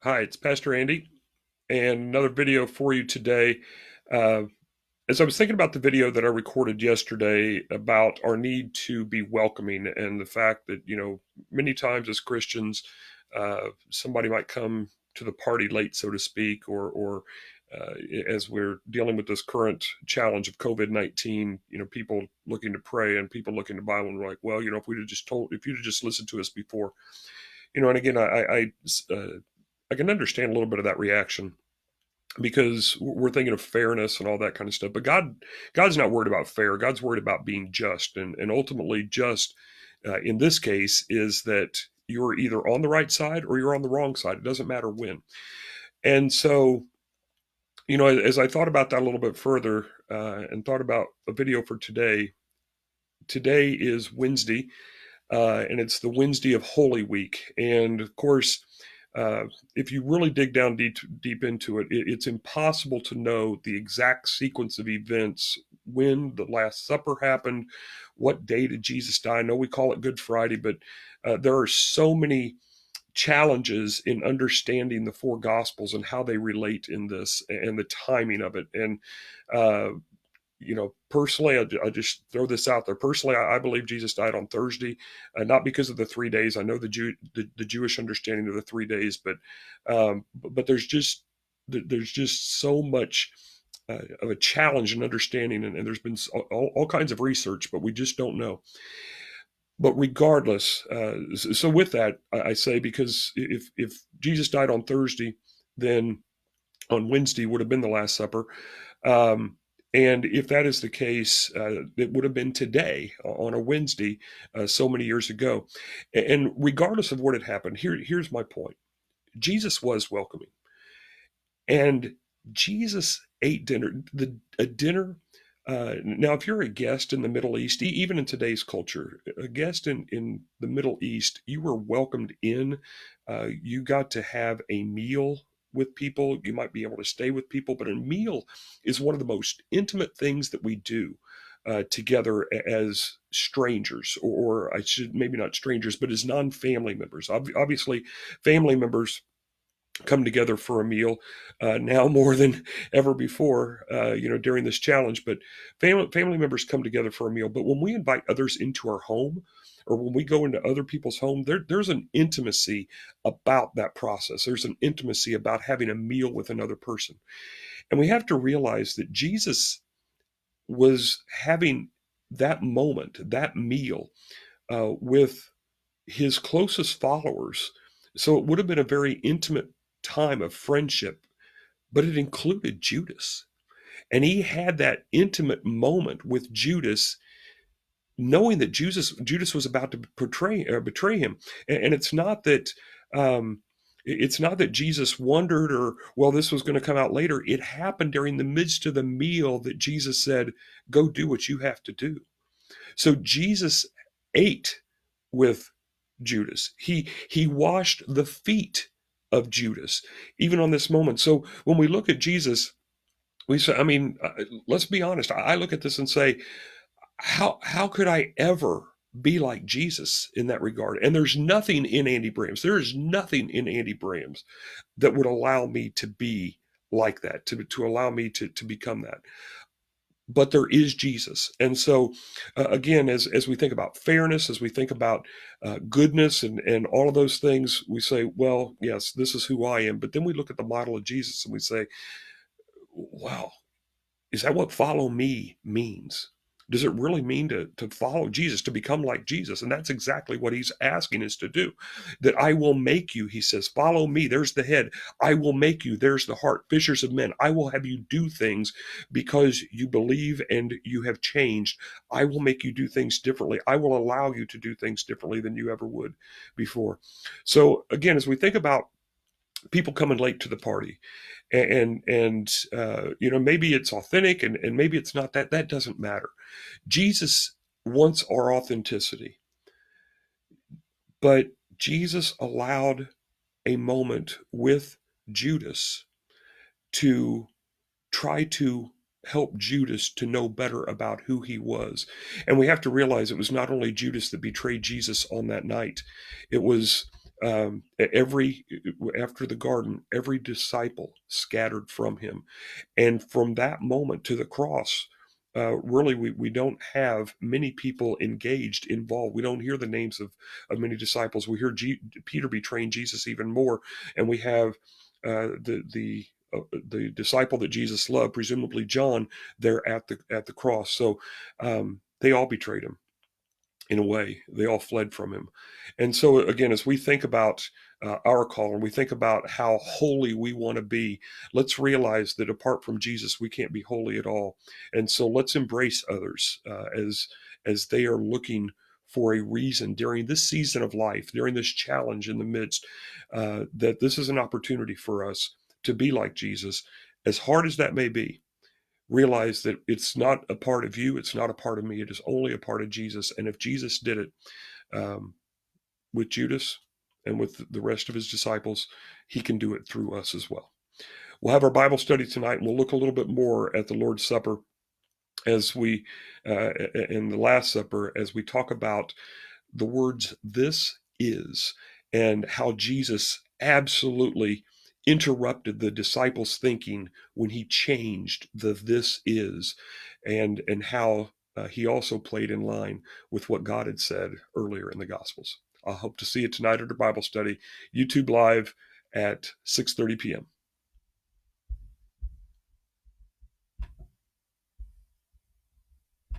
Hi, it's Pastor Andy, and another video for you today. Uh, as I was thinking about the video that I recorded yesterday about our need to be welcoming and the fact that, many times as Christians, somebody might come to the party late, so to speak, or as we're dealing with this current challenge of COVID-19, people looking to pray and people looking to Bible and we're like, well, if you'd have just listened to us before, and again, I can understand a little bit of that reaction because we're thinking of fairness and all that kind of stuff. But God's not worried about fair. God's worried about being just, and ultimately just in this case is that you're either on the right side or you're on the wrong side. It doesn't matter when. And so, as I thought about that a little bit further and thought about a video for today. Today is Wednesday, and it's the Wednesday of Holy Week. And of course, uh, if you really dig down deep into it, it's impossible to know the exact sequence of events when the Last Supper happened, what day did Jesus die. I know we call it Good Friday, but there are so many challenges in understanding the four Gospels and how they relate in this and the timing of it. And uh, personally, I just throw this out there. Personally, I believe Jesus died on Thursday, not because of the 3 days. I know the Jewish understanding of the 3 days, but there's just so much of a challenge in understanding, and there's been all kinds of research, but we just don't know. But regardless, so with that, I say because if Jesus died on Thursday, then on Wednesday would have been the Last Supper. Um, and if that is the case, it would have been today on a Wednesday, so many years ago. And regardless of what had happened, here's my point: Jesus was welcoming, and Jesus ate dinner. A dinner. Now, if you're a guest in the Middle East, even in today's culture, a guest in the Middle East, you were welcomed in. You got to have a meal with people. You might be able to stay with people, but a meal is one of the most intimate things that we do together as strangers, or I should maybe not strangers, but as non-family members. Obviously, family members come together for a meal now more than ever before, during this challenge. But family members come together for a meal. But when we invite others into our home, or when we go into other people's home, there's an intimacy about that process. There's an intimacy about having a meal with another person. And we have to realize that Jesus was having that moment, that meal, with his closest followers. So it would have been a very intimate time of friendship, but it included Judas. And he had that intimate moment with Judas, knowing that Judas was about to betray him. And um, it's not that Jesus wondered, or well, this was going to come out later. It happened during the midst of the meal that Jesus said, "Go do what you have to do." So Jesus ate with Judas. He washed the feet of Judas, even on this moment. So when we look at Jesus, we say, I mean, let's be honest. I look at this and say, how could I ever be like Jesus in that regard? And there's nothing in Andy Braams. There is nothing in Andy Braams that would allow me to be like that, to allow me to become that. But there is Jesus. And so, again, as we think about fairness, as we think about goodness and all of those things, we say, well, yes, this is who I am. But then we look at the model of Jesus and we say, wow, is that what follow me means? Does it really mean to follow Jesus, to become like Jesus? And that's exactly what he's asking us to do. That I will make you, he says, follow me. There's the head. I will make you. There's the heart. Fishers of men. I will have you do things because you believe and you have changed. I will make you do things differently. I will allow you to do things differently than you ever would before. So again, as we think about people coming late to the party, and maybe it's authentic and maybe it's not, that doesn't matter. Jesus wants our authenticity, but Jesus allowed a moment with Judas to try to help Judas to know better about who he was. And we have to realize it was not only Judas that betrayed Jesus on that night. It was Every after the garden, every disciple scattered from him, and from that moment to the cross, really we don't have many people engaged, involved. We don't hear the names of many disciples. We hear Peter betraying Jesus even more, and we have the disciple that Jesus loved, presumably John, there at the cross. So they all betrayed him. In a way, they all fled from him. And so, again, as we think about our call and we think about how holy we want to be, let's realize that apart from Jesus, we can't be holy at all. And so, let's embrace others as they are looking for a reason during this season of life, during this challenge in the midst, that this is an opportunity for us to be like Jesus, as hard as that may be. Realize that it's not a part of you, it's not a part of me, it is only a part of Jesus. And if Jesus did it um, with Judas and with the rest of his disciples, he can do it through us as well. We'll have our Bible study tonight, and we'll look a little bit more at the Lord's Supper as we, in the Last Supper, as we talk about the words "this is" and how Jesus absolutely interrupted the disciples' thinking when he changed the "this is," and how he also played in line with what God had said earlier in the Gospels. I hope to see you tonight at our Bible study, YouTube Live at 6:30 p.m.